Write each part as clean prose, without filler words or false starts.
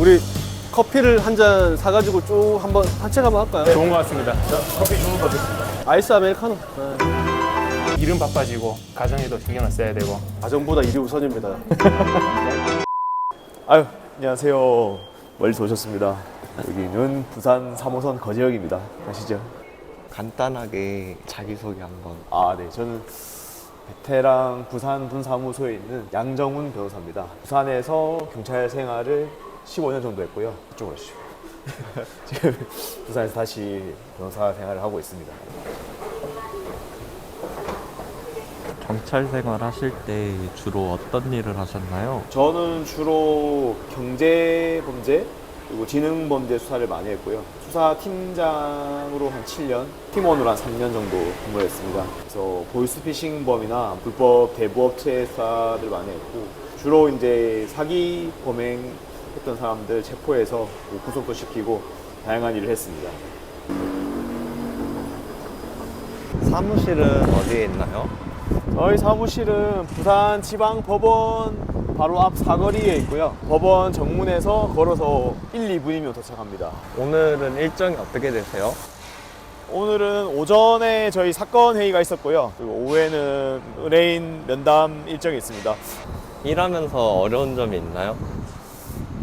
우리 커피를 한 잔 사가지고 쭉 한번 산책 한번 할까요? 좋은 것 같습니다. 커피 주문 받겠습니다. 아이스 아메리카노. 네. 일은 바빠지고 가정에도 신경을 써야 되고. 가정보다 일이 우선입니다. 아유, 안녕하세요. 멀리서 오셨습니다. 여기는 부산 3호선 거제역입니다. 아시죠? 간단하게 자기소개 한번. 아, 네. 저는 베테랑 부산 분사무소에 있는 양정훈 변호사입니다. 부산에서 경찰 생활을 15년 정도 했고요. 이쪽으로 오시죠. 지금 부산에서 다시 변호사 생활을 하고 있습니다. 경찰 생활 하실 때 주로 어떤 일을 하셨나요? 저는 주로 경제범죄 그리고 지능범죄 수사를 많이 했고요. 수사팀장으로 한 7년, 팀원으로 한 3년 정도 근무를 했습니다. 그래서 보이스피싱범이나 불법 대부업체 수사들 많이 했고, 주로 이제 사기 범행했던 사람들 체포해서 구속도 시키고 다양한 일을 했습니다. 사무실은 어디에 있나요? 저희 사무실은 부산지방법원 바로 앞 사거리에 있고요. 법원 정문에서 걸어서 1, 2분이면 도착합니다. 오늘은 일정이 어떻게 되세요? 오늘은 오전에 저희 사건 회의가 있었고요. 그리고 오후에는 의뢰인 면담 일정이 있습니다. 일하면서 어려운 점이 있나요?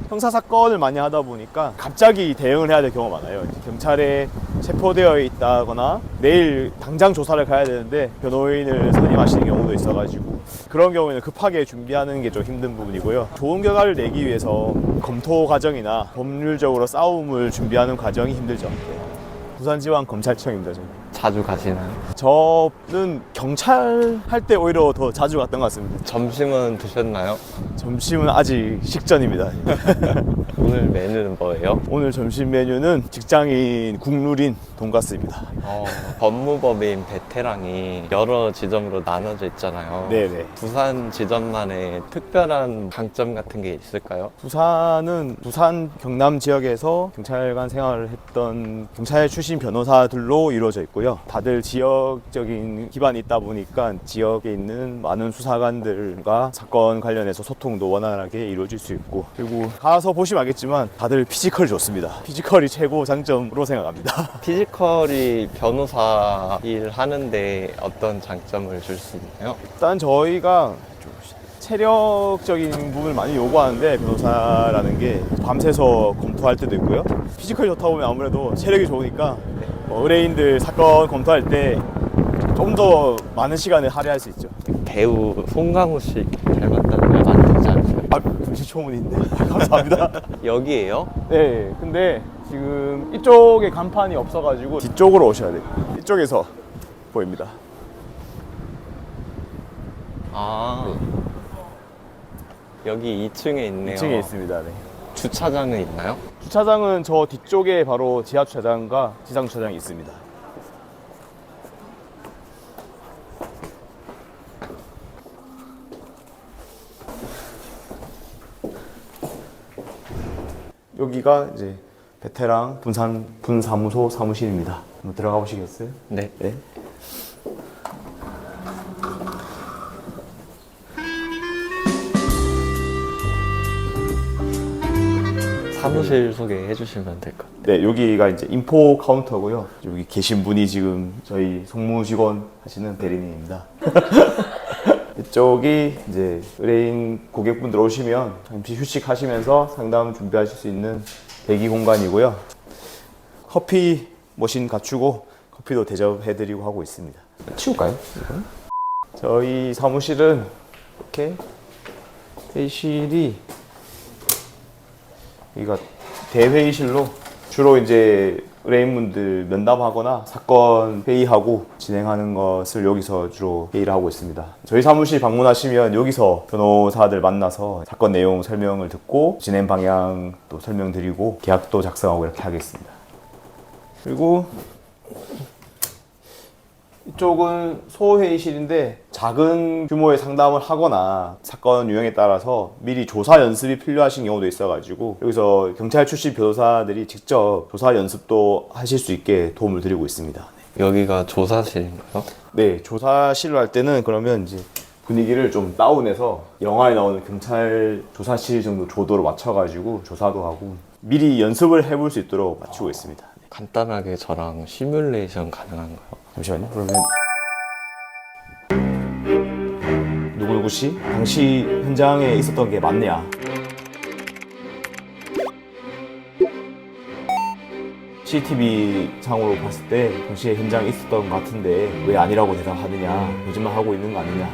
형사 사건을 많이 하다 보니까 갑자기 대응을 해야 될 경우가 많아요. 경찰에 체포되어 있다거나 내일 당장 조사를 가야 되는데 변호인을 선임하시는 경우도 있어가지고 그런 경우에는 급하게 준비하는 게 좀 힘든 부분이고요. 좋은 결과를 내기 위해서 검토 과정이나 법률적으로 싸움을 준비하는 과정이 힘들죠. 부산지방검찰청입니다. 저는. 자주 가시나요? 저는 경찰 할 때 오히려 더 자주 갔던 것 같습니다. 점심은 드셨나요? 점심은 아직 식전입니다. 오늘 메뉴는 뭐예요? 오늘 점심 메뉴는 직장인 국룰인 돈가스입니다. 법무법인 베테랑이 여러 지점으로 나눠져 있잖아요. 네네. 부산 지점만의 특별한 강점 같은 게 있을까요? 부산은 부산 경남 지역에서 경찰관 생활을 했던 경찰 출신 변호사들로 이루어져 있고요. 다들 지역적인 기반이 있다 보니까 지역에 있는 많은 수사관들과 사건 관련해서 소통도 원활하게 이루어질 수 있고, 그리고 가서 보시면 알겠지만 다들 피지컬이 좋습니다. 피지컬이 최고 장점으로 생각합니다. 피지컬이 변호사 일 하는데 어떤 장점을 줄 수 있나요? 일단 저희가 좀 체력적인 부분을 많이 요구하는데, 변호사라는 게 밤새서 검토할 때도 있고요. 피지컬이 좋다 보면 아무래도 체력이 좋으니까 의뢰인들 사건 검토할 때 좀 더 많은 시간을 할애할 수 있죠. 배우 송강호 씨 닮았다는 말 많이 듣지 않으세요? 아, 금시초문인데. 감사합니다. 여기에요? 네, 근데 지금 이쪽에 간판이 없어가지고 뒤쪽으로 오셔야 돼요. 이쪽에서 보입니다. 아, 여기 2층에 있네요. 2층에 있습니다. 네. 주차장은 있나요? 주차장은 저 뒤쪽에 바로 지하 주차장과 지상 주차장이 있습니다. 여기가 이제 베테랑 분산 분사무소 사무실입니다. 한번 들어가 보시겠어요? 네. 네. 사무실 소개해 주시면 될 것 같아요. 네, 여기가 이제 인포 카운터고요. 여기 계신 분이 지금 저희 송무 직원 하시는 대리님입니다. 이쪽이 이제 의뢰인 고객분들 오시면 잠시 휴식하시면서 상담 준비하실 수 있는 대기 공간이고요. 커피 머신 갖추고 커피도 대접해드리고 하고 있습니다. 치울까요? 저희 사무실은 이렇게 회의실이, 여기가 대회의실로 주로 이제 의뢰인분들 면담하거나 사건 회의하고 진행하는 것을 여기서 주로 회의를 하고 있습니다. 저희 사무실 방문하시면 여기서 변호사들 만나서 사건 내용 설명을 듣고 진행 방향 또 설명드리고 계약도 작성하고 이렇게 하겠습니다. 그리고 이쪽은 소회의실인데 작은 규모의 상담을 하거나 사건 유형에 따라서 미리 조사 연습이 필요하신 경우도 있어가지고 여기서 경찰 출신 변호사들이 직접 조사 연습도 하실 수 있게 도움을 드리고 있습니다. 여기가 조사실인가요? 네, 조사실로 할 때는 그러면 이제 분위기를 좀 다운해서 영화에 나오는 경찰 조사실 정도 조도로 맞춰가지고 조사도 하고 미리 연습을 해볼 수 있도록 맞추고 있습니다. 간단하게 저랑 시뮬레이션 가능한가요? 잠시만요. 그러면 누구누구 씨 당시 현장에 있었던 게 맞냐? CCTV 상으로 봤을 때 당시에 현장에 있었던 것 같은데 왜 아니라고 대답하느냐? 거짓말 하고 있는 거 아니냐?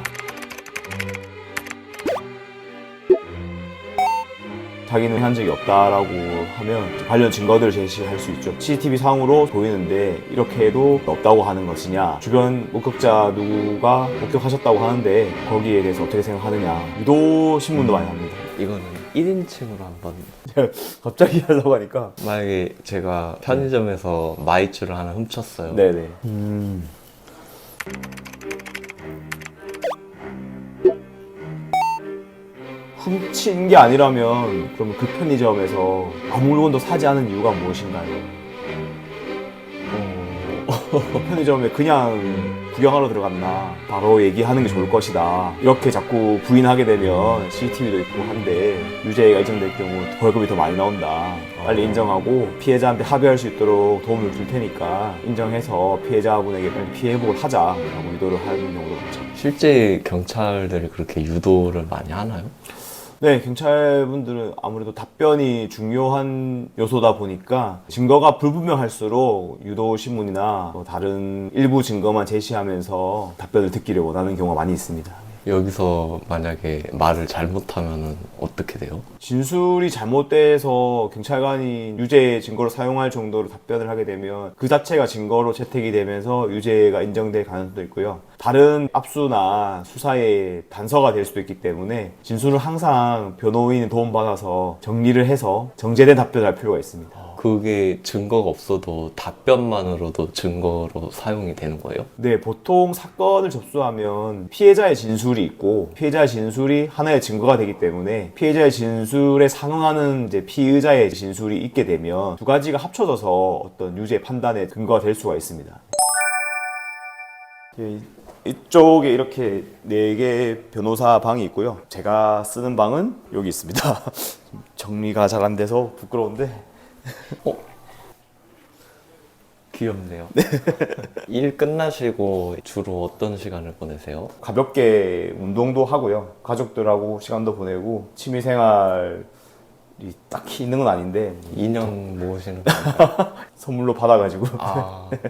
자기는 한 적이 없다라고 하면 관련 증거들을 제시할 수 있죠. CCTV 상으로 보이는데 이렇게 해도 없다고 하는 것이냐, 주변 목격자 누구가 목격하셨다고 하는데 거기에 대해서 어떻게 생각하느냐, 유도 신문도 많이 합니다. 이거는 1인칭으로 한번. 갑자기 하려고 하니까. 만약에 제가 편의점에서 마이쮸를 하나 훔쳤어요. 네네. 훔친 게 아니라면 그러면 그 편의점에서 아무 물건도 사지 않은 이유가 무엇인가요? 편의점에 그냥 구경하러 들어갔나, 바로 얘기하는 게 좋을 것이다, 이렇게 자꾸 부인하게 되면 CCTV도 있고 한데 유죄가 인정될 경우 벌금이 더 많이 나온다, 빨리 인정하고 피해자한테 합의할 수 있도록 도움을 줄 테니까 인정해서 피해자분에게 빨리 피해복을 하자라고 유도를 하는 경우도 많죠. 실제 경찰들이 그렇게 유도를 많이 하나요? 네, 경찰분들은 아무래도 답변이 중요한 요소다 보니까 증거가 불분명할수록 유도 신문이나 뭐 다른 일부 증거만 제시하면서 답변을 듣기를 원하는 경우가 많이 있습니다. 여기서 만약에 말을 잘못하면 어떻게 돼요? 진술이 잘못돼서 경찰관이 유죄 증거로 사용할 정도로 답변을 하게 되면 그 자체가 증거로 채택이 되면서 유죄가 인정될 가능성도 있고요. 다른 압수나 수사의 단서가 될 수도 있기 때문에 진술을 항상 변호인의 도움받아서 정리를 해서 정제된 답변을 할 필요가 있습니다. 그게 증거가 없어도 답변만으로도 증거로 사용이 되는 거예요? 네, 보통 사건을 접수하면 피해자의 진술이 있고 피해자의 진술이 하나의 증거가 되기 때문에 피해자의 진술에 상응하는 이제 피의자의 진술이 있게 되면 두 가지가 합쳐져서 어떤 유죄 판단의 근거가 될 수가 있습니다. 이쪽에 이렇게 4개 변호사 방이 있고요. 제가 쓰는 방은 여기 있습니다. 정리가 잘 안 돼서 부끄러운데. 귀엽네요. 일 끝나시고 주로 어떤 시간을 보내세요? 가볍게 운동도 하고요. 가족들하고 시간도 보내고 취미생활이 딱히 있는 건 아닌데 인형 모으시는 건가요? 선물로 받아가지고.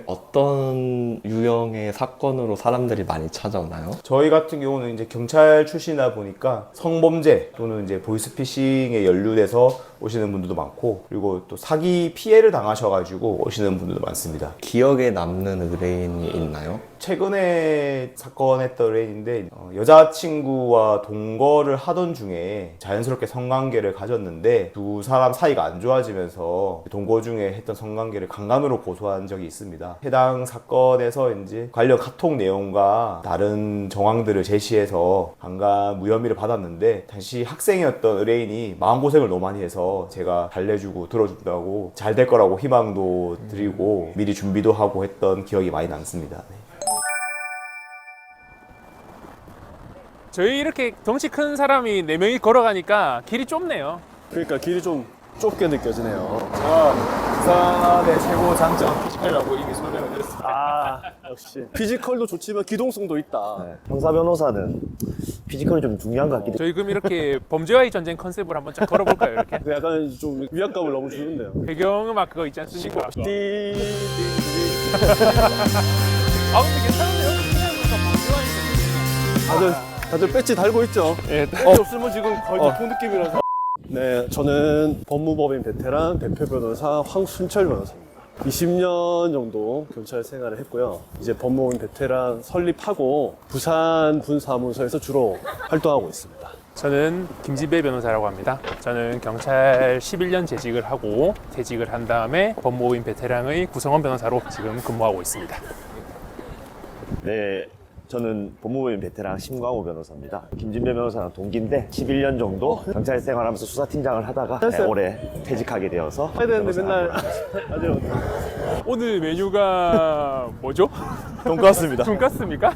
어떤 유형의 사건으로 사람들이 많이 찾아오나요? 저희 같은 경우는 이제 경찰 출신이다 보니까 성범죄 또는 이제 보이스피싱에 연루돼서 오시는 분들도 많고, 그리고 또 사기 피해를 당하셔가지고 오시는 분들도 많습니다. 기억에 남는 의뢰인이 있나요? 최근에 사건했던 의뢰인인데 여자친구와 동거를 하던 중에 자연스럽게 성관계를 가졌는데 두 사람 사이가 안 좋아지면서 동거 중에 했던 성관계를 강간으로 고소한 적이 있습니다. 해당 사건에서 이제 관련 카톡 내용과 다른 정황들을 제시해서 강간 무혐의를 받았는데, 당시 학생이었던 의뢰인이 마음고생을 너무 많이 해서 제가 달래주고 들어준다고 잘 될 거라고 희망도 드리고 미리 준비도 하고 했던 기억이 많이 남습니다. 네. 저희 이렇게 덩치 큰 사람이 4명이 걸어가니까 길이 좁네요. 그러니까 길이 좀 좁게 느껴지네요. 자, 부산의 최고 장점 피지컬이라고 이미 설명을 드렸습니다. 아, 역시 피지컬도 좋지만 기동성도 있다. 형사 변호사는 피지컬이 좀 중요한 것 같기도 해요. 저희 그럼 이렇게 범죄와의 전쟁 컨셉으로 한번 쫙 걸어볼까요, 이렇게? 근데 약간 좀 위압감을 너무 주는데요. 배경음악 그거 있지 않습니까? 띠. 아, 근데 괜찮은데요? 그냥 뭔가 범죄와의 전쟁. 다들 배지 달고 있죠? 예, 배지 없으면 지금 거의 대포 느낌이라서. 네, 저는 법무법인 베테랑 대표 변호사 황순철 변호사입니다. 20년 정도 경찰 생활을 했고요. 이제 법무법인 베테랑 설립하고 부산 분사무소에서 주로 활동하고 있습니다. 저는 김지배 변호사라고 합니다. 저는 경찰 11년 재직을 하고 퇴직을 한 다음에 법무법인 베테랑의 구성원 변호사로 지금 근무하고 있습니다. 네, 저는 법무법인 베테랑 심광호 변호사입니다. 김진배 변호사랑 동기인데 11년 정도 경찰 생활하면서 수사팀장을 하다가 올해 퇴직하게 되어서 해야 되는데 변호사 맨날 하고 오늘 메뉴가 뭐죠? 돈가스입니다. 돈가스입니까?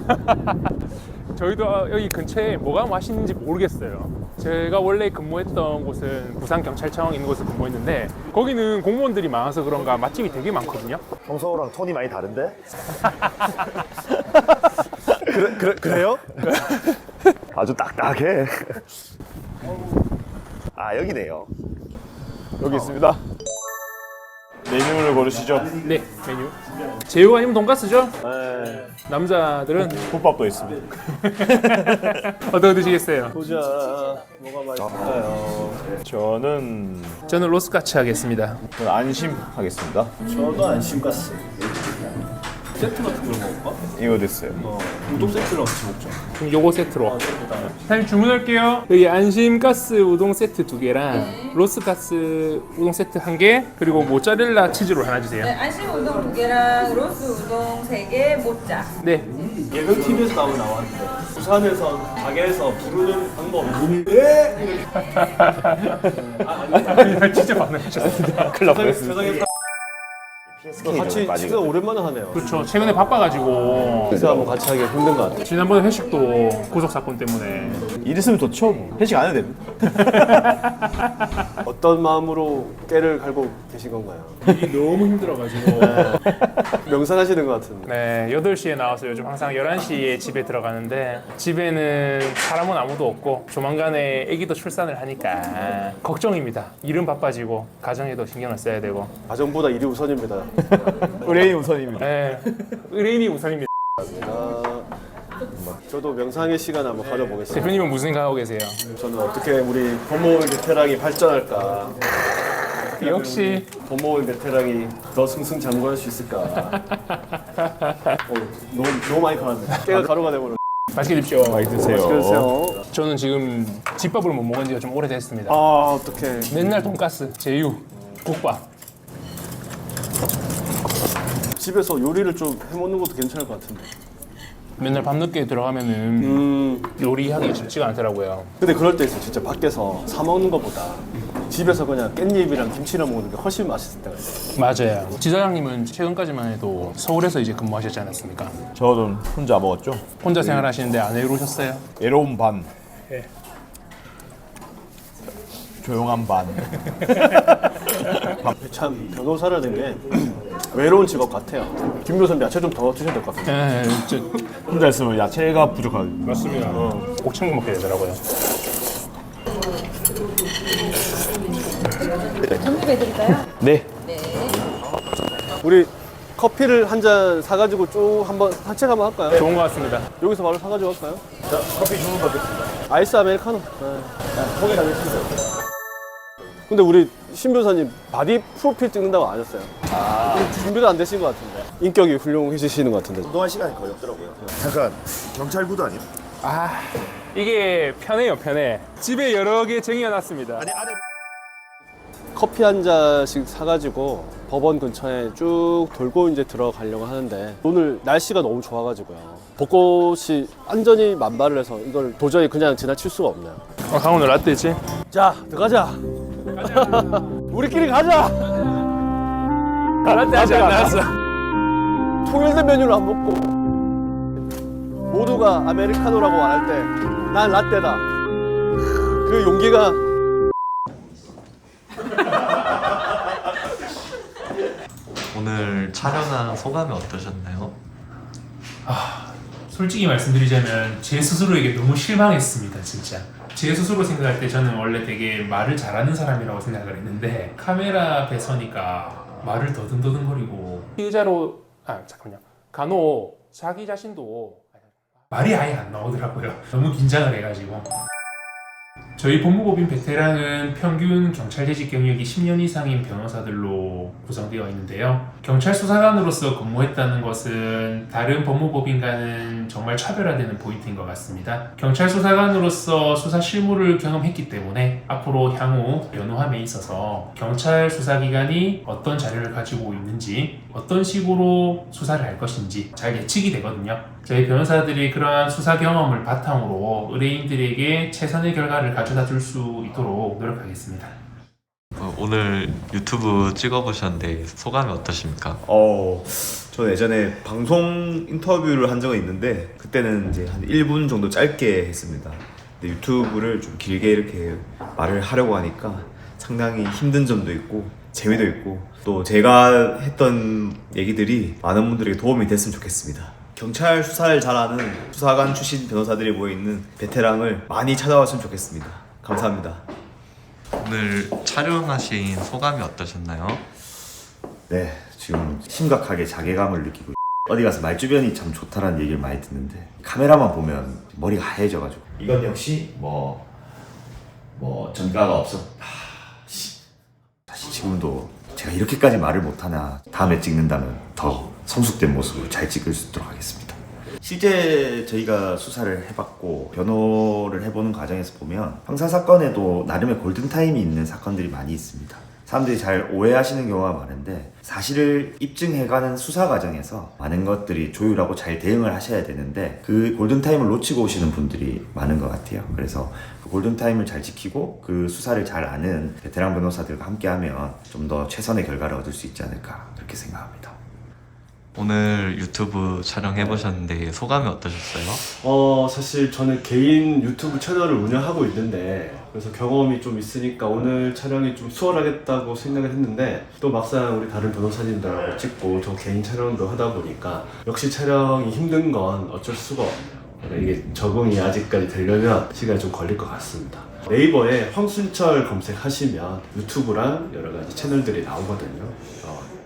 저희도 여기 근처에 뭐가 맛있는지 모르겠어요. 제가 원래 근무했던 곳은 부산경찰청 있는 곳에 근무했는데 거기는 공무원들이 많아서 그런가 맛집이 되게 많거든요. 평소랑 톤이 많이 다른데? 그래요? 아주 딱딱해. 아, 여기네요. 여기 있습니다. 메뉴를 고르시죠. 네, 메뉴. 제육 아니면 돈가스죠? 네. 남자들은 국밥도 있습니다. 어떤 거 드시겠어요? 보자. 뭐가 맛있을까요? 저는 저는 로스카츠 하겠습니다. 안심 하겠습니다. 저도 안심가스. 세트 같은 걸 먹을까? 이거 됐어요. 우동 세트랑 같이 먹자. 그럼 요거 세트로. 사장님 주문할게요. 여기 안심가스 우동 세트 2개랑 로스가스 우동 세트 1개 그리고 모짜렐라 치즈로 하나 주세요. 네, 안심 우동 2개랑 로스 우동 3개 모짜. 네. 예능 TV에서 나왔는데 부산에서 가게에서 부르는 방법이 진짜 반응하셨습니다. 세상에 같이 식사 오랜만에 하네요. 그렇죠. 최근에 바빠가지고 식사 한번 같이 하기 힘든 것 같아요. 지난번에 회식도 구속 사건 때문에 이랬으면 좋죠. 뭐. 회식 안 해도 됩니다. 어떤 마음으로 깨를 갈고 계신 건가요? 일이 너무 힘들어가지고 명상하시는 것 같은데. 네 8시에 나와서 요즘 항상 11시에 집에 들어가는데 집에는 사람은 아무도 없고 조만간에 아기도 출산을 하니까 걱정입니다. 일은 바빠지고 가정에도 신경을 써야 되고 가정보다 일이 우선입니다. 의뢰인 우선입니다. 네, 의뢰인이 우선입니다. 저도 명상의 시간 한번 가져보겠습니다. 대표님은 무슨 생각하고 계세요? 저는 어떻게 우리 법무법인 베테랑이 발전할까? 역시 법무법인 베테랑이 더 승승장구할 수 있을까? 너무 많이 가는데 깨가 가루가 되버려. 맛있게 드십시오. 많이 드세요. 그러세요. 저는 지금 집밥을 못 먹은 지가 좀 오래됐습니다. 아 어떡해. 맨날 돈가스, 제육, 국밥. 집에서 요리를 좀 해먹는 것도 괜찮을 것 같은데. 맨날 밤늦게 들어가면은 요리하기가 쉽지가 않더라고요. 근데 그럴 때 있어. 진짜 밖에서 사 먹는 것보다 집에서 그냥 깻잎이랑 김치랑 먹는 게 훨씬 맛있을 때가 있어. 맞아요. 지사장님은 최근까지만 해도 서울에서 이제 근무하셨지 않았습니까? 저는 혼자 먹었죠. 혼자 생활하시는데 안 외로우셨어요? 외로운 반. 네. 조용한 반. 참 변호사를 된 게 외로운 직업 같아요. 김 교수님 야채 좀 더 드셔야 될 것 같아요. 네, 혼자 있으면 야채가 부족하죠. 맞습니다. 꼭 챙겨 먹게 되더라고요. 정립해드릴까요? 네. 우리 커피를 한 잔 사가지고 쭉 한번 산책 한번 할까요? 좋은 것 같습니다. 여기서 바로 사가지고 할까요? 자, 커피 주문 받겠습니다. 아이스 아메리카노. 거기 가겠습니다. 근데 우리 신 변호사님 바디 프로필 찍는다고 안 하셨어요? 준비도 안 되신 것 같은데. 인격이 훌륭해지시는 것 같은데. 운동할 시간이 거의 없더라고요. 잠깐, 경찰 구도 아니에요? 이게 편해요, 편해. 집에 여러 개 쟁여놨습니다. 아니, 안에 커피 한 잔씩 사가지고 법원 근처에 쭉 돌고 이제 들어가려고 하는데 오늘 날씨가 너무 좋아가지고요. 벚꽃이 완전히 만발을 해서 이걸 도저히 그냥 지나칠 수가 없네요. 강원도 라떼지? 자, 들어가자. 우리끼리 가자. 라떼 아직 안 나왔어. 통일된 메뉴를 안 먹고 모두가 아메리카노라고 말할 때 난 라떼다. 그 용기가 오늘 촬영한 소감이 어떠셨나요? 솔직히 말씀드리자면 제 스스로에게 너무 실망했습니다, 진짜. 제 스스로 생각할 때 저는 원래 되게 말을 잘하는 사람이라고 생각을 했는데 카메라 앞에 서니까 말을 더듬더듬거리고 피의자로 잠깐만요. 간혹 자기 자신도 말이 아예 안 나오더라고요. 너무 긴장을 해가지고. 저희 법무법인 베테랑은 평균 경찰 재직 경력이 10년 이상인 변호사들로 구성되어 있는데요. 경찰 수사관으로서 근무했다는 것은 다른 법무법인과는 정말 차별화되는 포인트인 것 같습니다. 경찰 수사관으로서 수사 실무를 경험했기 때문에 앞으로 향후 변호함에 있어서 경찰 수사기관이 어떤 자료를 가지고 있는지 어떤 식으로 수사를 할 것인지 잘 예측이 되거든요. 저희 변호사들이 그러한 수사 경험을 바탕으로 의뢰인들에게 최선의 결과를 가져다 줄 수 있도록 노력하겠습니다. 오늘 유튜브 찍어보셨는데 소감이 어떠십니까? 저는 예전에 방송 인터뷰를 한 적은 있는데 그때는 이제 한 1분 정도 짧게 했습니다. 근데 유튜브를 좀 길게 이렇게 말을 하려고 하니까 상당히 힘든 점도 있고 재미도 있고 또 제가 했던 얘기들이 많은 분들에게 도움이 됐으면 좋겠습니다. 경찰 수사를 잘하는 수사관 출신 변호사들이 모여있는 베테랑을 많이 찾아왔으면 좋겠습니다. 감사합니다. 오늘 촬영하신 소감이 어떠셨나요? 네, 지금 심각하게 자괴감을 느끼고 어디 가서 말주변이 참 좋다라는 얘기를 많이 듣는데 카메라만 보면 머리가 하얘져가지고 이건 역시 뭐 전가가 없어. 사실 지금도 제가 이렇게까지 말을 못하나 다음에 찍는다면 더 성숙된 모습으로 잘 찍을 수 있도록 하겠습니다. 실제 저희가 수사를 해봤고 변호를 해보는 과정에서 보면 형사 사건에도 나름의 골든타임이 있는 사건들이 많이 있습니다. 사람들이 잘 오해하시는 경우가 많은데 사실을 입증해가는 수사 과정에서 많은 것들이 조율하고 잘 대응을 하셔야 되는데 그 골든타임을 놓치고 오시는 분들이 많은 것 같아요. 그래서 그 골든타임을 잘 지키고 그 수사를 잘 아는 베테랑 변호사들과 함께하면 좀 더 최선의 결과를 얻을 수 있지 않을까 그렇게 생각합니다. 오늘 유튜브 촬영해보셨는데 소감이 어떠셨어요? 사실 저는 개인 유튜브 채널을 운영하고 있는데 그래서 경험이 좀 있으니까 오늘 촬영이 좀 수월하겠다고 생각을 했는데 또 막상 우리 다른 변호사님들하고 찍고 저 개인 촬영도 하다 보니까 역시 촬영이 힘든 건 어쩔 수가 없네요. 그러니까 이게 적응이 아직까지 되려면 시간이 좀 걸릴 것 같습니다. 네이버에 황순철 검색하시면 유튜브랑 여러 가지 채널들이 나오거든요.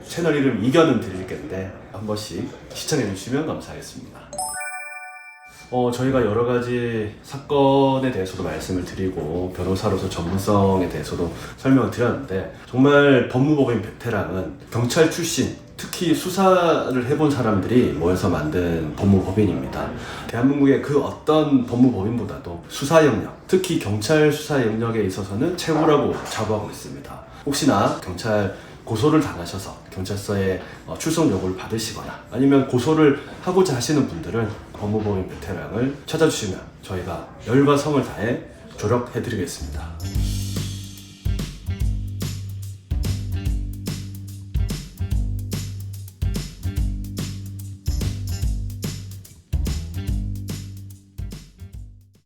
채널 이름 이견은 드릴 텐데 한 번씩 시청해 주시면 감사하겠습니다. 저희가 여러 가지 사건에 대해서도 말씀을 드리고 변호사로서 전문성에 대해서도 설명을 드렸는데 정말 법무법인 베테랑은 경찰 출신 특히 수사를 해본 사람들이 모여서 만든 법무법인입니다. 대한민국의 그 어떤 법무법인보다도 수사 영역, 특히 경찰 수사 영역에 있어서는 최고라고 자부하고 있습니다. 혹시나 경찰 고소를 당하셔서 경찰서에 출석 요구를 받으시거나 아니면 고소를 하고자 하시는 분들은 법무법인 베테랑을 찾아주시면 저희가 열과 성을 다해 조력해드리겠습니다.